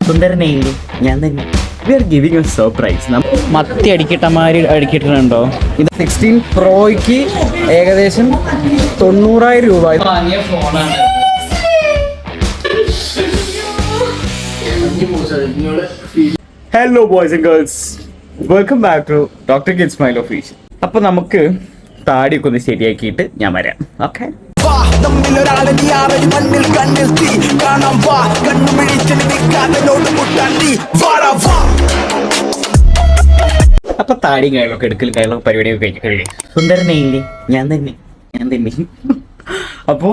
സുന്ദരനെയില് ഞാൻ തന്നെ. We are giving a surprise. മത്തി അടിക്കിട്ടമാര് അടിക്കിട്ടുണ്ടോ? ഇത് 16 പ്രോയ്ക്ക് ഏകദേശം 90,000 രൂപ വാങ്ങിയ ഫോണാണ്. Hello boys and girls, welcome back to Doctor Kid Smile Official. അപ്പൊ നമുക്ക് താടിയൊക്കെ ഒന്ന് ശരിയാക്കിയിട്ട് ഞാൻ വരാം. ഓക്കെ, അപ്പൊ താടിയും കയ്യിലൊക്കെ എടുക്കലും കയ്യിലൊക്കെ പരിപാടിയൊക്കെ കഴിഞ്ഞു. സുന്ദരനെയില്ലേ ഞാൻ തന്നെ. അപ്പൊ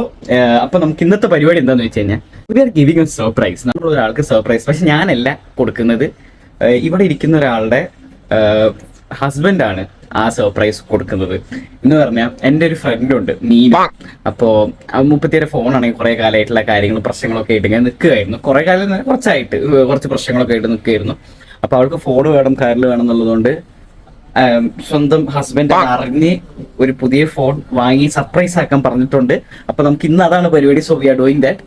നമുക്ക് ഇന്നത്തെ പരിപാടി എന്താന്ന് വെച്ച് കഴിഞ്ഞാൽ we are giving a surprise. നമ്മൾ ഒരാൾക്ക് സർപ്രൈസ്, പക്ഷെ ഞാനല്ല കൊടുക്കുന്നത്. ഇവിടെ ഇരിക്കുന്ന ഒരാളുടെ ഹസ്ബൻഡാണ് ആ സർപ്രൈസ് കൊടുക്കുന്നത്. എന്ന് പറഞ്ഞാൽ എൻ്റെ ഒരു ഫ്രണ്ട് ഉണ്ട്, മീന. അപ്പോൾ മുപ്പത്തിയേറെ ഫോണാണെങ്കിൽ കുറേ കാലമായിട്ടുള്ള കാര്യങ്ങളും പ്രശ്നങ്ങളൊക്കെ ആയിട്ട് ഞാൻ നിൽക്കുകയായിരുന്നു. കുറേ കാലം കുറച്ചായിട്ട് കുറച്ച് പ്രശ്നങ്ങളൊക്കെ ആയിട്ട് നിൽക്കുകയായിരുന്നു. അപ്പോൾ അവൾക്ക് ഫോൺ വേണം, കാറിൽ വേണം എന്നുള്ളതുകൊണ്ട് സ്വന്തം ഹസ്ബൻഡ് അറിഞ്ഞ് ഒരു പുതിയ ഫോൺ വാങ്ങി സർപ്രൈസ് ആക്കാൻ പറഞ്ഞിട്ടുണ്ട്. അപ്പൊ നമുക്ക് ഇന്ന് അതാണ് പരിപാടി. So we are doing that.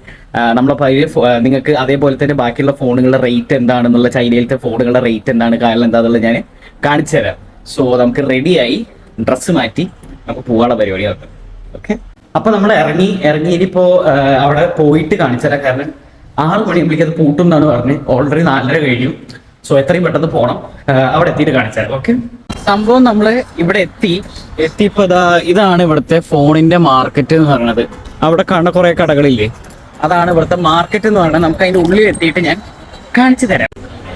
നമ്മളെ പഴയ നിങ്ങൾക്ക് അതേപോലെ തന്നെ ബാക്കിയുള്ള ഫോണുകളുടെ റേറ്റ് എന്താണെന്നുള്ള, ചൈനയിലത്തെ ഫോണുകളുടെ റേറ്റ് എന്താണ്, കാരണം എന്താണെന്നുള്ളത് ഞാൻ കാണിച്ചു തരാം. സോ നമുക്ക് റെഡിയായി ഡ്രസ്സ് മാറ്റി നമുക്ക് പോകാനുള്ള പരിപാടി നടക്കും. ഓക്കെ, അപ്പൊ നമ്മൾ ഇറങ്ങി ഇനിയിപ്പോ അവിടെ പോയിട്ട് കാണിച്ചു തരാം. കാരണം 6 മണിയാകുമ്പോഴേക്ക് അത് പൂട്ടും എന്നാണ് പറഞ്ഞത്. ഓൾറെഡി 4:30 കഴിഞ്ഞു. സോ എത്രയും പെട്ടെന്ന് പോകണം. അവിടെ എത്തിയിട്ട് കാണിച്ചു തരാം. ഓക്കെ, സംഭവം നമ്മള് ഇവിടെ എത്തിയപ്പോ ഇതാണ് ഇവിടുത്തെ ഫോണിന്റെ മാർക്കറ്റ് എന്ന് പറയുന്നത്. അവിടെ കാണുന്ന കുറെ കടകളില്ലേ, അതാണ് ഇവിടുത്തെ മാർക്കറ്റ് എന്ന് പറയുന്നത്. നമുക്ക് അതിന്റെ ഉള്ളിൽ എത്തിയിട്ട് ഞാൻ കാണിച്ചു തരാം.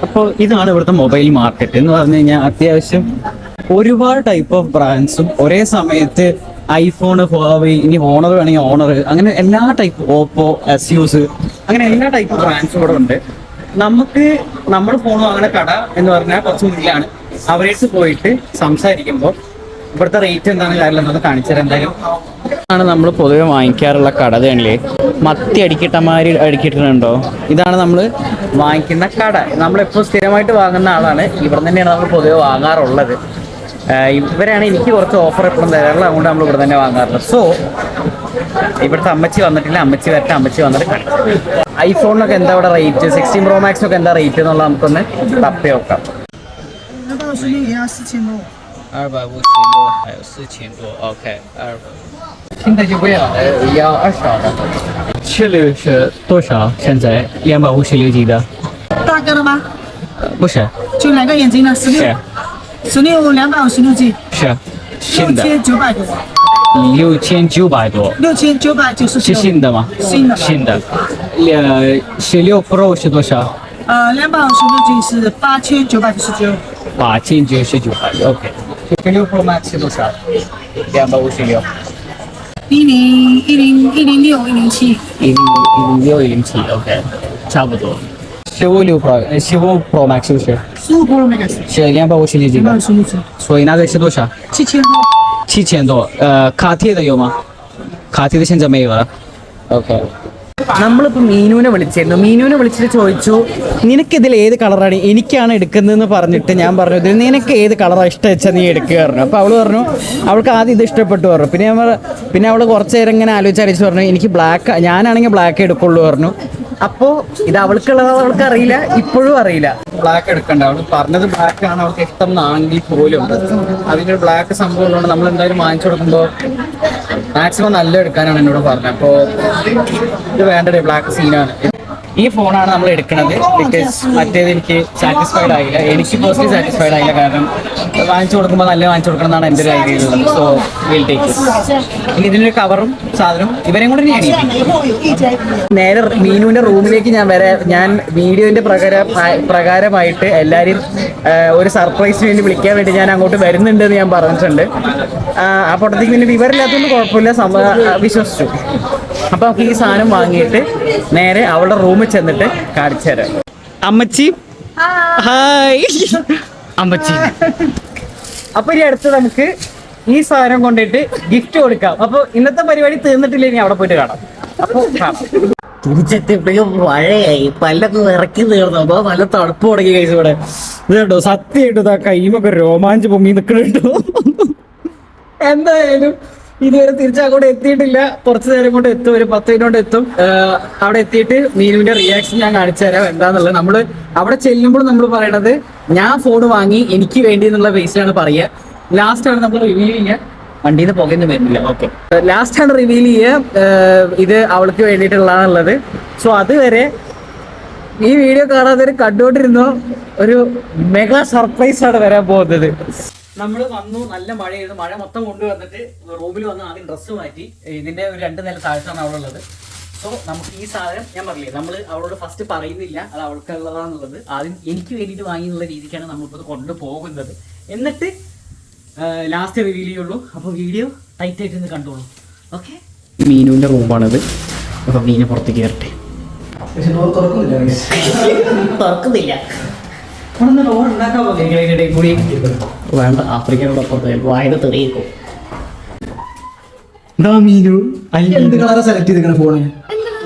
അപ്പോൾ ഇതാണ് ഇവിടുത്തെ മൊബൈൽ മാർക്കറ്റ് എന്ന് പറഞ്ഞു കഴിഞ്ഞാൽ അത്യാവശ്യം ഒരുപാട് ടൈപ്പ് ഓഫ് ബ്രാൻഡ്സും ഒരേ സമയത്ത് ഐഫോൺ, ഹുവാവേ, ഇനി ഓണർ വേണമെങ്കിൽ ഓണർ, അങ്ങനെ എല്ലാ ടൈപ്പ്, ഓപ്പോ, എസ്യൂസ്, അങ്ങനെ എല്ലാ ടൈപ്പ് ബ്രാൻഡ്സും ഇവിടെ ഉണ്ട്. നമുക്ക് നമ്മൾ ഫോൺ വാങ്ങുന്ന കട എന്ന് പറഞ്ഞാൽ കുറച്ച് മുന്നിലാണ്. അവരേക്ക് പോയിട്ട് സംസാരിക്കുമ്പോൾ ഇവിടുത്തെ റേറ്റ് എന്താണ് കാര്യം എന്നത് കാണിച്ചു തരാം. എന്തായാലും ആണ് നമ്മൾ പൊതുവെ വാങ്ങിക്കാറുള്ള കട. തന്നെയല്ലേ, മത്തി അടിക്കിട്ടമാര് അടിക്കിട്ടുണ്ടോ? ഇതാണ് നമ്മൾ വാങ്ങിക്കുന്ന കട. നമ്മളെപ്പോൾ സ്ഥിരമായിട്ട് വാങ്ങുന്ന ആളാണ്. ഇവിടെ തന്നെയാണ് നമ്മൾ പൊതുവെ വാങ്ങാറുള്ളത്. ഇവരാണ് എനിക്ക് കുറച്ച് ഓഫർ എപ്പോഴും തരാറുള്ളത്. അതുകൊണ്ട് നമ്മൾ ഇവിടെ തന്നെ വാങ്ങാറുള്ളത്. സോ ഇവിടുത്തെ അമ്മച്ചി വന്നിട്ടില്ല, അമ്മച്ചി വരട്ടെ. അമ്മച്ചി വന്നിട്ട് കാണിച്ചു. ഐഫോണിനൊക്കെ എന്താ ഇവിടെ റേറ്റ്, 16 Pro Maxനൊക്കെ എന്താ റേറ്റ് എന്നുള്ളത് നമുക്കൊന്ന് തപ്പി നോക്കാം. 256还有4000多 OK 现在就不要要20的。76是多少？现在256G的。大个的吗？不是，就2个眼睛的16 256G，是新的6900多，6900多。 6999是新的吗？新的新的。16 Pro 是多少？256G 是8999。？8999。OK。16 Pro Max 是多少？256。106、107。106、107 OK， 差不多。15 Pro Max 是不是15 Pro Max 是256G的？ 256G，所以那个是多少7000多。？7000多。卡贴的有吗？卡贴的现在没有了。OK。നമ്മളിപ്പോൾ മീനുവിനെ വിളിച്ചിട്ട് ചോദിച്ചു, നിനക്കിതിൽ ഏത് കളറാണ്, എനിക്കാണ് എടുക്കുന്നതെന്ന് പറഞ്ഞിട്ട് ഞാൻ പറഞ്ഞു, ഇതിൽ നിനക്ക് ഏത് കളറാണ് ഇഷ്ടം വെച്ചാൽ നീ എടുക്കുക പറഞ്ഞു. അപ്പോൾ അവൾ പറഞ്ഞു അവൾക്ക് ആദ്യം ഇത് ഇഷ്ടപ്പെട്ടു പറഞ്ഞു. പിന്നെ അവൾ കുറച്ച് നേരം ഇങ്ങനെ ആലോചിച്ച് പറഞ്ഞു എനിക്ക് ബ്ലാക്ക്, ഞാനാണെങ്കിൽ ബ്ലാക്ക് എടുക്കുള്ളൂ പറഞ്ഞു. അപ്പോൾ ഇത് അവൾക്കുള്ളത് അവൾക്ക് അറിയില്ല, ഇപ്പോഴും അറിയില്ല. ബ്ലാക്ക് എടുക്കണ്ട, അവൾ പറഞ്ഞത് ബ്ലാക്ക് ആണ് അവൾക്ക് ഇഷ്ടം എന്നാണെങ്കിൽ പോലും അതിനൊരു ബ്ലാക്ക് സംഭവം ഉള്ളതുകൊണ്ട് നമ്മൾ എന്തായാലും വാങ്ങിച്ചു കൊടുക്കുമ്പോൾ മാക്സിമം നല്ല എടുക്കാനാണ് എന്നോട് പറഞ്ഞത്. അപ്പോൾ ഇത് വേണ്ടേ, ബ്ലാക്ക് സീനാണ്. ഈ ഫോണാണ് നമ്മൾ എടുക്കുന്നത്. ബിക്കോസ് മറ്റേത് എനിക്ക് സാറ്റിസ്ഫൈഡ് ആയില്ല, എനിക്ക് പേഴ്സണലി സാറ്റിസ്ഫൈഡ് ആയില്ല. കാരണം വാങ്ങിച്ചു കൊടുക്കുമ്പോൾ നല്ല വാങ്ങിച്ചു കൊടുക്കണം എന്നാണ് എൻ്റെ ഒരു ഐഡിയ ഉള്ളത്. So will take. ഇനി ഇതിനൊരു കവറും സാധനം ഇവരെയും കൂടെ ഞാൻ നേരെ മീനുവിൻ്റെ റൂമിലേക്ക് ഞാൻ വീഡിയോൻ്റെ പ്രകാരമായിട്ട് എല്ലാവരും ഒരു സർപ്രൈസിന് വേണ്ടി വിളിക്കാൻ വേണ്ടി ഞാൻ അങ്ങോട്ട് വരുന്നുണ്ട് എന്ന് ഞാൻ പറഞ്ഞിട്ടുണ്ട്. ആ പൊട്ടത്തേക്ക് പിന്നെ വിവരമില്ലാത്തതുകൊണ്ട് കുഴപ്പമില്ല, വിശ്വസിച്ചു. അപ്പൊ നമുക്ക് ഈ സാധനം വാങ്ങിയിട്ട് നേരെ അവളുടെ റൂമിൽ ചെന്നിട്ട് കാണിച്ചു തരാം. അമ്മച്ചി ഹായ്. അമ്മച്ചി, അപ്പൊ ഇനി അടുത്ത് നമുക്ക് ഈ സാധനം കൊണ്ടിട്ട് ഗിഫ്റ്റ് കൊടുക്കാം. അപ്പൊ ഇന്നത്തെ പരിപാടി തീർന്നിട്ടില്ല, ഇനി അവിടെ പോയിട്ട് കാണാം. അപ്പൊ തിരിച്ചെത്തിയപ്പോഴും മഴയായി, പല്ലൊക്കെ ഇറക്കി തീർന്നു. അപ്പൊ നല്ല തണുപ്പ് തുടങ്ങി കഴിച്ചു. ഇവിടെ ഇത് കേട്ടോ, സത്യമായിട്ട് കൈമൊക്കെ രോമാഞ്ച് പൊങ്ങി നിൽക്കണുണ്ടോ. എന്തായാലും ഇതുവരെ തിരിച്ചങ്ങോട്ട് എത്തിയിട്ടില്ല. കുറച്ച് നേരം കൊണ്ട് എത്തും, ഒരു 10 മിനിറ്റ് കൊണ്ട് എത്തും. അവിടെ എത്തിയിട്ട് മീനുവിന്റെ റിയാക്ഷൻ ഞാൻ കാണിച്ചു തരാം എന്താന്നുള്ളത്. നമ്മള് അവിടെ ചെല്ലുമ്പോൾ നമ്മൾ പറയണത് ഞാൻ ഫോൺ വാങ്ങി എനിക്ക് വേണ്ടി എന്നുള്ള ബേസിലാണ് പറയുക. ലാസ്റ്റ് ആണ് നമ്മൾ റിവീൽ ചെയ്യുക. വണ്ടിയിൽ നിന്ന് പുകയൊന്നും വരുന്നില്ല. ഓക്കെ, ലാസ്റ്റ് ആണ് റിവീൽ ചെയ്യുക ഇത് അവൾക്ക് വേണ്ടിയിട്ടുള്ളതാണുള്ളത്. സോ അതുവരെ ഈ വീഡിയോ കാണാതെ കണ്ടുകൊണ്ടിരുന്നോ, ഒരു മെഗാ സർപ്രൈസ് ആണ് വരാൻ പോകുന്നത്. നമ്മൾ വന്നു, നല്ല മഴയായിരുന്നു. മഴ മൊത്തം കൊണ്ടുവന്നിട്ട് റൂമിൽ വന്ന് ആദ്യം ഡ്രസ്സ് മാറ്റി. ഇതിന്റെ ഒരു 2 നില താഴ്ത്താണ് അവിടെ ഉള്ളത്. സോ നമുക്ക് ഈ സാധനം ഞാൻ പറഞ്ഞില്ലേ, നമ്മൾ അവളോട് ഫസ്റ്റ് പറയുന്നില്ല അത് അവൾക്കുള്ളതാന്നുള്ളത്. ആദ്യം എനിക്ക് വേണ്ടിയിട്ട് വാങ്ങിയുള്ള രീതിക്കാണ് നമ്മളിപ്പോൾ കൊണ്ടുപോകുന്നത്. എന്നിട്ട് ലാസ്റ്റ് റിവീൽ ചെയ്യുള്ളൂ. അപ്പോൾ വീഡിയോ ടൈറ്റ് ആയിട്ട് നിന്ന് കണ്ടോളൂ. ഓക്കെ, മീനുവിന്റെ റൂമാണിത്. അപ്പൊ മീന് പുറത്തേക്ക് കയറട്ടെ. തുറക്കുന്നില്ല. ഡോർ ഉണ്ടാക്കാൻ പോലെ കൂടി വേണ്ട. ആഫ്രിക്കനോടൊപ്പം വായന തെറിയേക്കും. എന്താ മീനു എന്ത് കളറാ സെലക്ട് ചെയ്തിരിക്കണ ഫോണ്?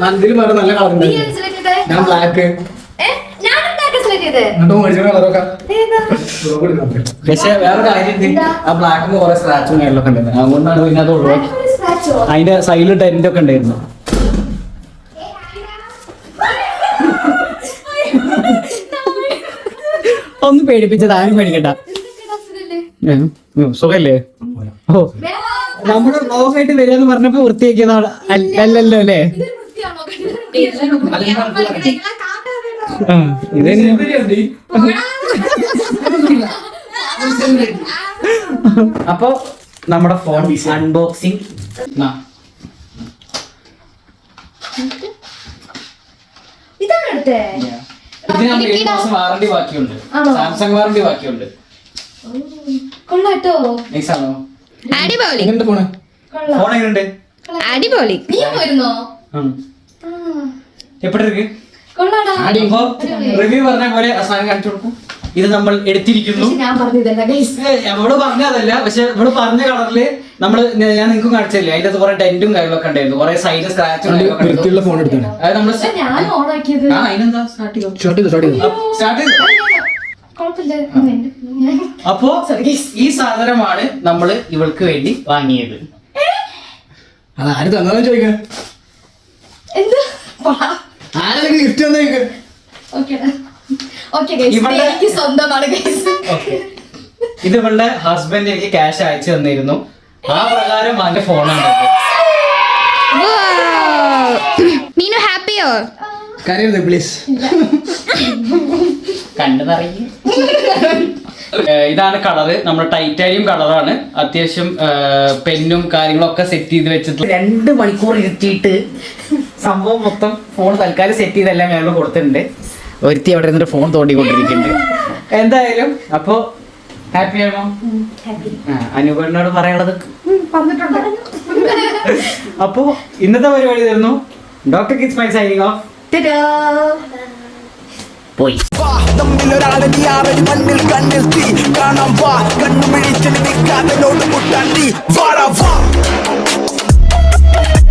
നന്ദിൽ വേറെ നല്ല കളർ ഞാൻ ബ്ലാക്ക്. പക്ഷെ വേറെ കാര്യം, ആ ബ്ലാക്കിന് കുറെ സ്ക്രാച്ചും കാര്യങ്ങളൊക്കെ ഉണ്ടായിരുന്നു. അതുകൊണ്ടാണ് പിന്നെ അത് ഒഴിവാക്കി. അതിന്റെ സൈഡിൽ ടെന്റ് ഒക്കെ ഉണ്ടായിരുന്നു. ഒന്ന് പേടിപ്പിച്ചത് ആരും പേടിക്കണ്ട. സുഖല്ലേ? ഓ, നമ്മുടെ വ്ലോഗ് ആയിട്ട് വരികയെന്ന് പറഞ്ഞപ്പോ വൃത്തിയാക്കിയതാണ്. അല്ലല്ലോ അല്ലേ? അപ്പൊ നമ്മുടെ ഫോൺ അൺബോക്സിങ്. ഇതിന് 7 മാസം വാറണ്ടി ബാക്കിയുണ്ട്. സാംസങ് വാറണ്ടി ബാക്കിയുണ്ട്. നൈസാണോ? അടിപൊളി. ഫോൺ എങ്ങനെയുണ്ട്? അടിപൊളി. എപ്പടി ഇருக்கு? റിവ്യൂ പറഞ്ഞ പോലെ അവസാനം കാണിച്ചു കൊടുക്കും. ഇത് നമ്മൾ എടുത്തിരിക്കുന്നു. ഇവിടെ പറഞ്ഞതല്ല, പക്ഷെ ഇവിടെ പറഞ്ഞ കളറില് നമ്മള് ഞാൻ നിങ്ങൾക്ക് കാണിച്ചില്ലേ, അതിന്റെ കുറെ ടെന്റും കാര്യങ്ങളൊക്കെ ഉണ്ടായിരുന്നു, കുറെ സൈഡ് സ്ക്രാച്ചും ഫോൺ എടുത്താണ്. അത് നമ്മള് അതിനെന്താ സ്റ്റാർട്ട് ചെയ്തു. അപ്പോ ഈ സാധനമാണ് നമ്മള് ഇവൾക്ക് വേണ്ടി വാങ്ങിയത്. അത് ആര് തന്നതെന്ന് ചോദിക്കാം. ആരെങ്കിലും ഗിഫ്റ്റ് തന്നേക്ക്. ഇത് ഇവളുടെ ഹസ്ബൻഡ് എനിക്ക് ക്യാഷ് അയച്ചു തന്നിരുന്നു. ആ പ്രകാരം വാങ്ങിയ ഫോണാണ്. മീനു ഹാപ്പിയോ? കരയരുത് പ്ലീസ്. കണ്ടതറിയും. ഇതാണ് കളറ്. നമ്മുടെ ടൈറ്റാനിയം കളറാണ്. അത്യാവശ്യം പെന്നും കാര്യങ്ങളൊക്കെ സെറ്റ് ചെയ്ത് വെച്ചിട്ട് 2 മണിക്കൂർ ഇരുത്തിയിട്ട് സംഭവം മൊത്തം ഫോൺ തൽക്കാലം സെറ്റ് ചെയ്തെല്ലാം ഞങ്ങൾ കൊടുത്തിട്ടുണ്ട്. ഒരുത്തി അവിടെ ഇരുന്നിട്ട് ഫോൺ തോണ്ടിക്കൊണ്ടിരിക്കുന്നുണ്ട്. എന്തായാലും അപ്പോ ഹാപ്പി ആണോ? അനുപേടിനോട് പറയാനുള്ളത് അപ്പോ ഇന്നത്തെ പരിപാടി തരുന്നു. Doctor kids my signing off. പോയി.